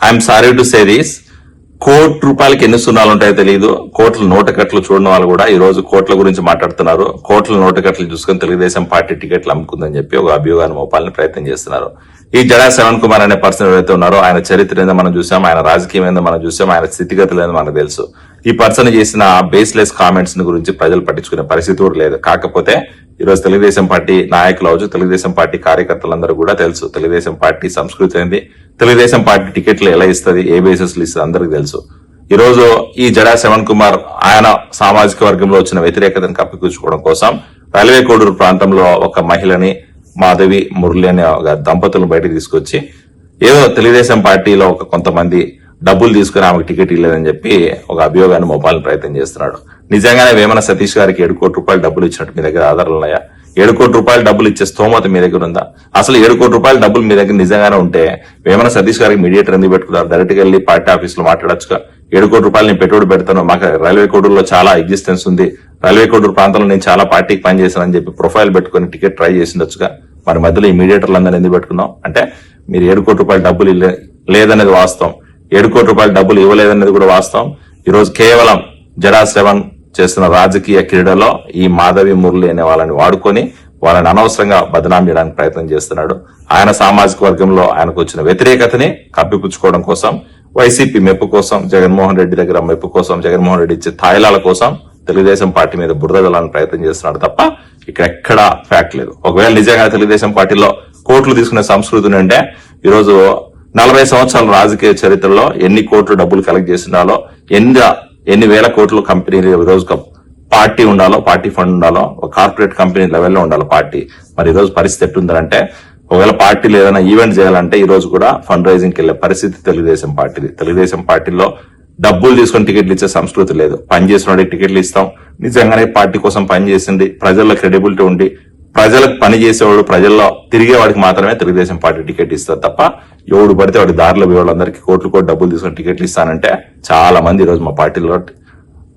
I'm sorry to say this, ₹1 ఎన్ని సున్నాలు ఉంటాయో తెలియదు. కోట్ల నోటకట్లు చూడడం వాళ్ళు కూడా ఈ రోజు కోట్ల గురించి మాట్లాడుతున్నారు. కోట్ల నోటకట్లు చూసుకుని తెలుగుదేశం పార్టీ టికెట్లు అమ్ముకుందని చెప్పి ఒక అభియోగాన్ని మోపాలని ప్రయత్నం చేస్తున్నారు. ఈ జడా శ్రవణ్ కుమార్ అనే పర్సన్ ఎవరైతే ఉన్నారో ఆయన చరిత్ర ఏందో మనం చూసాం, ఆయన రాజకీయం ఏందో మనం చూసాం, ఆయన స్థితిగతులు ఏందో మనకు తెలుసు. ఈ పర్సన్ చేసిన బేస్లెస్ కామెంట్స్ గురించి ప్రజలు పట్టించుకునే పరిస్థితి కూడా లేదు. కాకపోతే ఈ రోజు తెలుగుదేశం పార్టీ నాయకులు అవచ్చు, తెలుగుదేశం పార్టీ కార్యకర్తలందరూ కూడా తెలుసు తెలుగుదేశం పార్టీ సంస్కృతి ఏంది, తెలుగుదేశం పార్టీ టికెట్లు ఎలా ఇస్తుంది, ఏ బేసిస్ ఇస్తుంది అందరికి తెలుసు. ఈ రోజు ఈ జడా శ్రవణ్ కుమార్ ఆయన సామాజిక వర్గంలో వచ్చిన వ్యతిరేకతను కప్పిపుచ్చుకోవడం కోసం రైల్వే కోడూరు ప్రాంతంలో ఒక మహిళని మాధవి మురళి అనే ఒక దంపతులను బయటకు తీసుకొచ్చి ఏదో తెలుగుదేశం పార్టీలో ఒక కొంతమంది డబ్బులు తీసుకుని ఆమెకు టికెట్ ఇవ్వలేదని చెప్పి ఒక అభియోగాన్ని మోపాలని ప్రయత్నం చేస్తున్నాడు. నిజంగానే వేమన సతీష్ గారికి ₹7 కోట్ల డబ్బులు ఇచ్చినట్టు మీ దగ్గర ఆధారాలు ఉన్నాయా? ₹7 కోట్ల డబ్బులు ఇచ్చే స్తోమత మీ దగ్గర ఉందా? అసలు ₹7 కోట్ల డబ్బులు మీ దగ్గర నిజంగానే ఉంటే వేమన సతీష్ గారికి మీడియేటర్ ఎందుకు పెట్టుకున్నారు? డైరెక్ట్ గా వెళ్లి పార్టీ ఆఫీస్ లో మాట్లాడొచ్చుగా. ₹7 కోట్ల నేను పెట్టుబడి పెడతాను, మాకు రైల్వే కోడూరులో చాలా ఎగ్జిస్టెన్స్ ఉంది, రైల్వే కోడూరు ప్రాంతంలో నేను చాలా పార్టీకి పనిచేశానని చెప్పి ప్రొఫైల్ పెట్టుకుని టికెట్ ట్రై చేసిండొచ్చుగా. మరి మధ్యలో ఈ మీడియేటర్లు అందరూ ఎందుకు పెట్టుకున్నాం అంటే మీరు ₹7 కోట్ల డబ్బులు లేదనేది వాస్తవం, ₹7 కోట్ల డబ్బులు ఇవ్వలేదనేది కూడా వాస్తవం. ఈ రోజు కేవలం జడా శ్రవణ్ చేస్తున్న రాజకీయ క్రీడలో ఈ మాధవి మురళి అనే వాళ్ళని వాడుకొని వాళ్ళని అనవసరంగా బదనాం చేయడానికి ప్రయత్నం చేస్తున్నాడు. ఆయన సామాజిక వర్గంలో ఆయనకు వచ్చిన వ్యతిరేకతని కప్పిపుచ్చుకోవడం కోసం, వైసీపీ మెప్పు కోసం, జగన్మోహన్ రెడ్డి దగ్గర మెప్పు కోసం, జగన్మోహన్ రెడ్డి ఇచ్చే తాయిలాల కోసం తెలుగుదేశం పార్టీ మీద బురద జల్లాలని ప్రయత్నం చేస్తున్నాడు తప్ప ఇక్కడ ఎక్కడా ఫ్యాక్ట్ లేదు. ఒకవేళ నిజంగా తెలుగుదేశం పార్టీలో కోట్లు తీసుకునే సంస్కృతిని అంటే ఈరోజు 40 సంవత్సరాల రాజకీయ చరిత్రలో ఎన్ని కోట్లు డబ్బులు కలెక్ట్ చేసినాలో, ఎన్ని వేల కోట్లు కంపెనీలు ఈ రోజు పార్టీ ఉండాలో, పార్టీ ఫండ్ ఉండాలో, ఒక కార్పొరేట్ కంపెనీ లెవెల్లో ఉండాలో పార్టీ. మరి ఈ రోజు పరిస్థితి ఎట్టుందంటే ఒకవేళ పార్టీలు ఏదైనా ఈవెంట్ చేయాలంటే ఈ రోజు కూడా ఫండ్ రైజింగ్ వెళ్లే పరిస్థితి తెలుగుదేశం పార్టీది. తెలుగుదేశం పార్టీలో డబ్బులు తీసుకుని టికెట్లు ఇచ్చే సంస్కృతి లేదు. పనిచేసిన వాడికి టికెట్లు ఇస్తాం, నిజంగానే పార్టీ కోసం పనిచేసింది, ప్రజల్లో క్రెడిబిలిటీ ఉండి ప్రజలకు పని చేసేవాడు, ప్రజల్లో తిరిగేవాడికి మాత్రమే తెలుగుదేశం పార్టీ టికెట్ ఇస్తారు తప్ప ఎవడు పడితే వాడి దారిలో వాళ్ళందరికీ కోట్లు డబ్బులు తీసుకుని టికెట్లు ఇస్తానంటే చాలా మంది ఈ రోజు మా పార్టీలో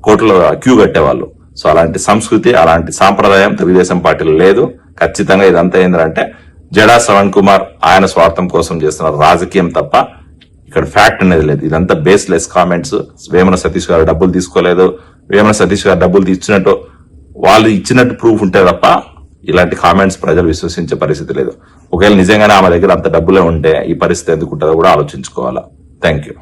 కోట్ల క్యూ కట్టేవాళ్ళు. సో అలాంటి సంస్కృతి, అలాంటి సాంప్రదాయం తెలుగుదేశం పార్టీలో లేదు. ఖచ్చితంగా ఇదంతా ఏంటంటే జడా శ్రవణ్ కుమార్ ఆయన స్వార్థం కోసం చేస్తున్న రాజకీయం తప్ప ఇక్కడ ఫ్యాక్ట్ అనేది లేదు. ఇదంతా బేస్లెస్ కామెంట్స్. వేమన సతీష్ గారు డబ్బులు తీసుకోలేదు, వేమన సతీష్ గారు డబ్బులు ఇచ్చినట్టు వాళ్ళు ఇచ్చినట్టు ప్రూఫ్ ఉంటే తప్ప ఇలాంటి కామెంట్స్ ప్రజలు విశ్వసించే పరిస్థితి లేదు. ఒకవేళ నిజంగానే ఆమె దగ్గర అంత డబ్బులే ఉంటే ఈ పరిస్థితి ఎందుకు ఉంటుందో కూడా ఆలోచించుకోవాలా. Thank you.